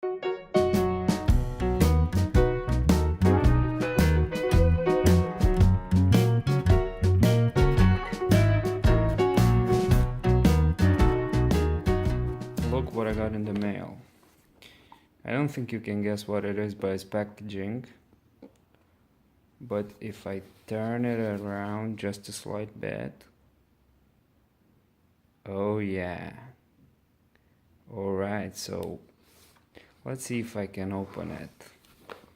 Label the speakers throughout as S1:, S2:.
S1: Look what I got in the mail. I don't think you can guess what it is by its packaging, but if I turn it around just a slight bit, oh yeah. Alright, so let's see if I can open it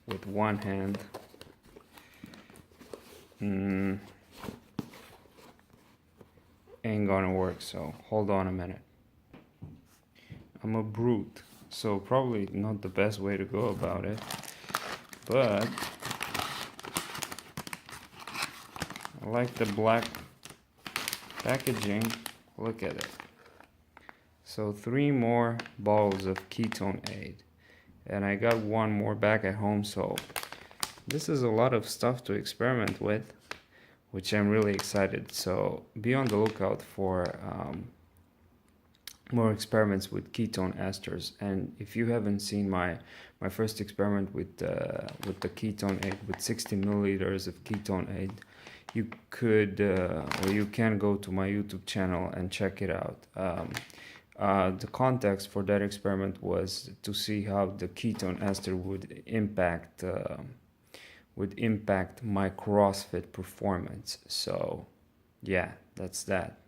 S1: with one hand. Ain't gonna work, so hold on a minute. I'm a brute, so probably not the best way to go about it, but I like the black packaging. Look at it. So 3 more bottles of Ketone Aid, and I got 1 more back at home, so this is a lot of stuff to experiment with, which I'm really excited. So be on the lookout for more experiments with ketone esters. And if you haven't seen my first experiment with the Ketone Aid with 60 milliliters of Ketone Aid, you could or you can go to my YouTube channel and check it out. The context for that experiment was to see how the ketone ester would impact my CrossFit performance. So yeah, that's that.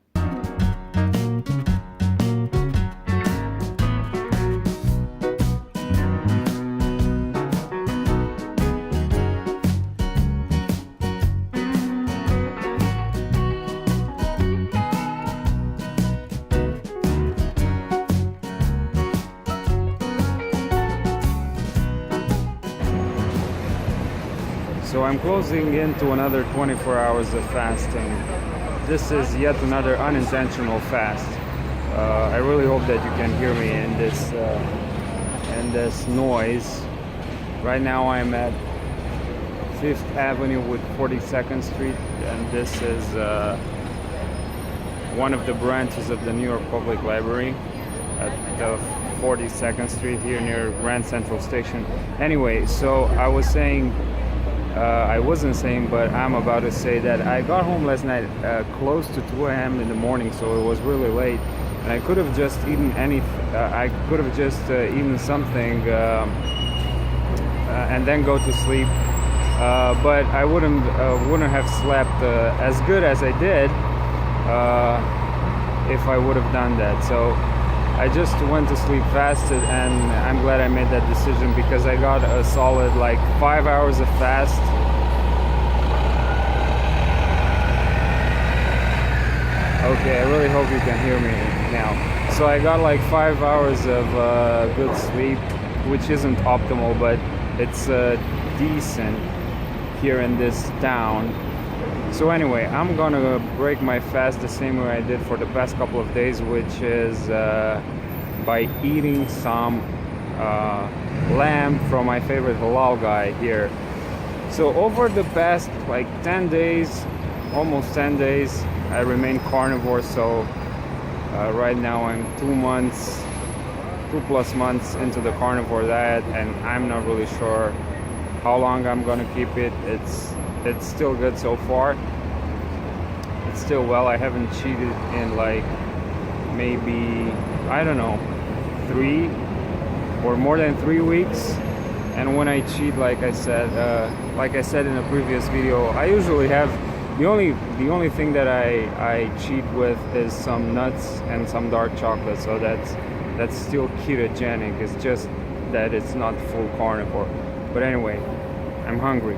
S1: So I'm closing into another 24 hours of fasting. This is yet another unintentional fast. I really hope that you can hear me in this noise. Right now I'm at 5th Avenue with 42nd Street, and this is one of the branches of the New York Public Library at the 42nd Street here near Grand Central Station. Anyway, so I wasn't saying, but I'm about to say that I got home last night close to 2 a.m. in the morning, so it was really late, and I could have just eaten eaten something and then go to sleep, but I wouldn't have slept as good as I did if I would have done that. So I just went to sleep fasted, and I'm glad I made that decision because I got a solid 5 hours of fast. Okay, I really hope you can hear me now. So I got 5 hours of good sleep, which isn't optimal, but it's decent here in this town. So anyway, I'm gonna break my fast the same way I did for the past couple of days, which is by eating some lamb from my favorite halal guy here. So over the past 10 days, almost 10 days, I remain carnivore. So right now I'm 2+ months into the carnivore diet, and I'm not really sure how long I'm gonna keep it. It's still good so far. It's still well. I haven't cheated in maybe, I don't know, 3 or more than 3 weeks. And when I cheat, like I said in a previous video, I usually have the only thing that I cheat with is some nuts and some dark chocolate. So that's still ketogenic. It's just that it's not full carnivore. But anyway, I'm hungry.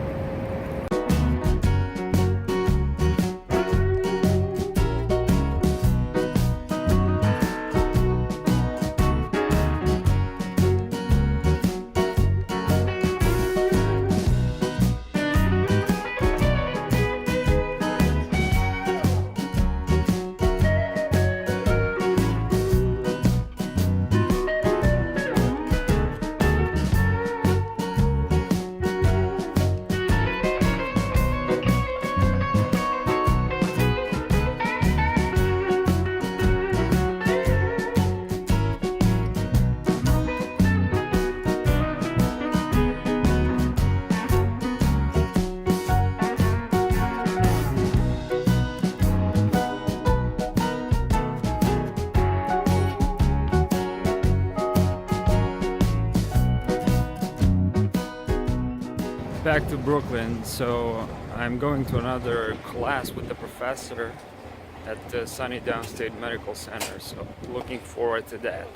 S1: back to Brooklyn, so I'm going to another class with the professor at the Sunny Downstate Medical Center, so looking forward to that.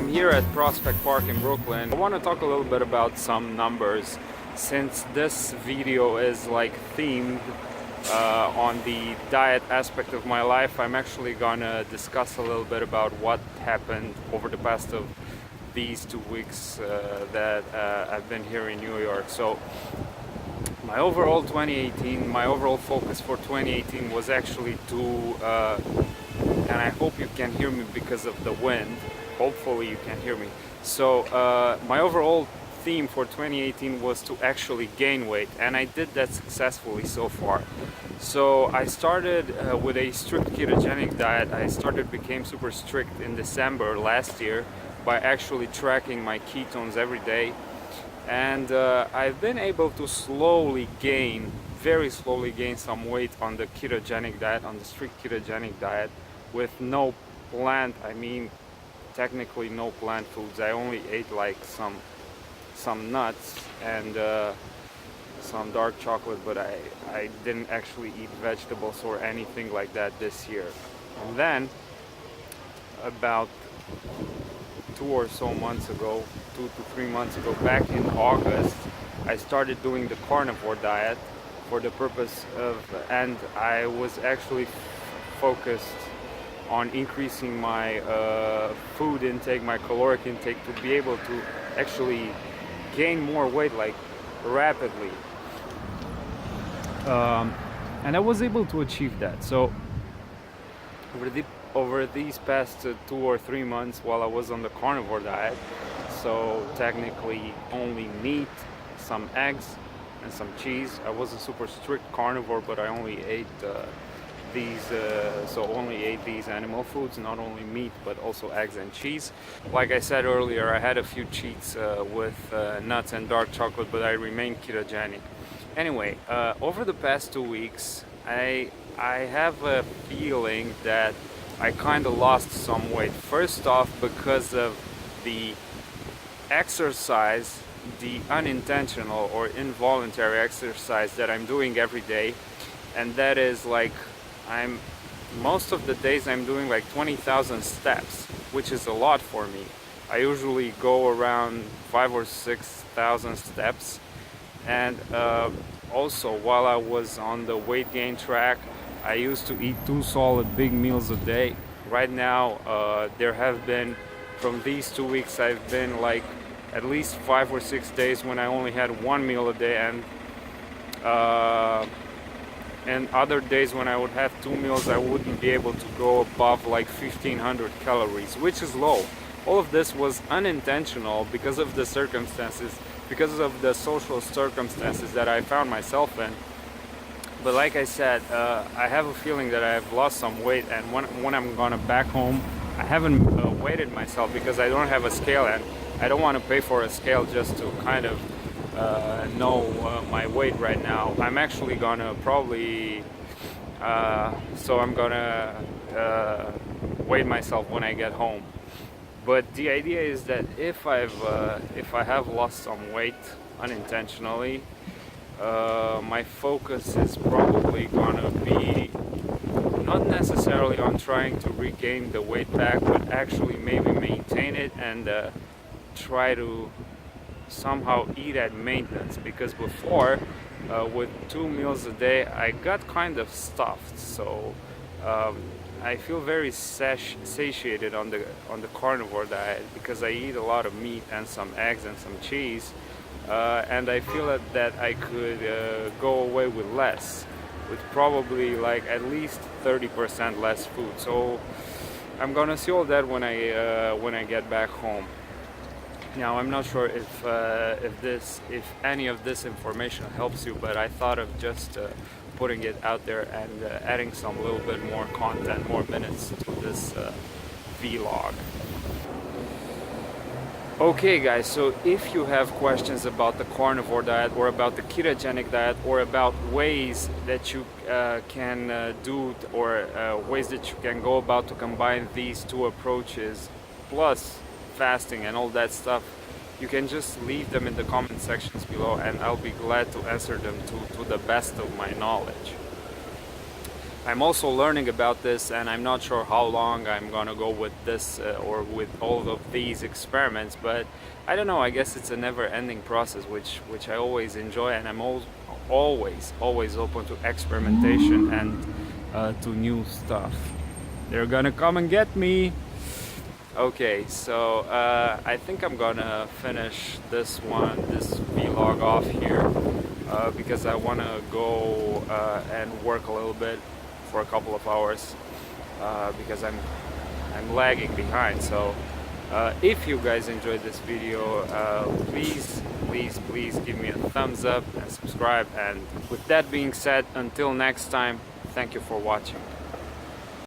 S1: Here at Prospect Park in Brooklyn, I want to talk a little bit about some numbers, since this video is like themed on the diet aspect of my life. I'm actually gonna discuss a little bit about what happened over the past of these 2 weeks that I've been here in New York. So my overall focus for 2018 was actually to, and I hope you can hear me because of the wind. Hopefully you can hear me. So my overall theme for 2018 was to actually gain weight, and I did that successfully so far. So I started with a strict ketogenic diet. Became super strict in December last year by actually tracking my ketones every day. And I've been able to very slowly gain some weight on the ketogenic diet, on the strict ketogenic diet, with no plant, technically no plant foods. I only ate like some nuts and some dark chocolate, but I didn't actually eat vegetables or anything like that this year. And then about 2 to 3 months ago, back in August, I started doing the carnivore diet for the purpose of, and I was actually focused on increasing my food intake, my caloric intake, to be able to actually gain more weight like rapidly. And I was able to achieve that. So over these past 2 or 3 months while I was on the carnivore diet, so technically only meat, some eggs and some cheese. I was a super strict carnivore, but I only ate these animal foods, not only meat but also eggs and cheese. Like I said earlier, I had a few cheats with nuts and dark chocolate, but I remained ketogenic. Anyway, over the past 2 weeks, I have a feeling that I kind of lost some weight. First off, because of the exercise, the unintentional or involuntary exercise that I'm doing every day, and that is like most of the days I'm doing like 20,000 steps, which is a lot for me. I usually go around 5,000 or 6,000 steps. And also, while I was on the weight gain track, I used to eat 2 solid big meals a day. Right now, there have been, from these 2 weeks, I've been like at least 5 or 6 days when I only had 1 meal a day, and other days when I would have 2 meals, I wouldn't be able to go above like 1,500 calories, which is low. All of this was unintentional because of the circumstances, because of the social circumstances that I found myself in. But like I said, I have a feeling that I have lost some weight, and when I'm gonna back home, I haven't weighted myself because I don't have a scale, and I don't want to pay for a scale just to kind of know my weight right now. I'm actually gonna probably I'm gonna weigh myself when I get home. But the idea is that if I have lost some weight unintentionally, my focus is probably gonna be not necessarily on trying to regain the weight back, but actually maybe maintain it and try to somehow eat at maintenance, because before with 2 meals a day I got kind of stuffed. So I feel very satiated on the carnivore diet because I eat a lot of meat and some eggs and some cheese, and I feel that I could go away with less, with probably like at least 30% less food. So I'm gonna see all that when I get back home. Now, I'm not sure if any of this information helps you, but I thought of just putting it out there and adding some little bit more content, more minutes to this vlog. Okay guys, so if you have questions about the carnivore diet or about the ketogenic diet or about ways that you can do, or ways that you can go about to combine these two approaches plus fasting and all that stuff, you can just leave them in the comment sections below and I'll be glad to answer them to the best of my knowledge. I'm also learning about this and I'm not sure how long I'm gonna go with this or with all of these experiments, but I don't know, I guess it's a never-ending process which I always enjoy, and I'm always open to experimentation and to new stuff. They're gonna come and get me. Okay, so I think I'm gonna finish this vlog off here because I wanna go and work a little bit for a couple of hours because I'm lagging behind. So if you guys enjoyed this video, please give me a thumbs up and subscribe, and with that being said, until next time, thank you for watching.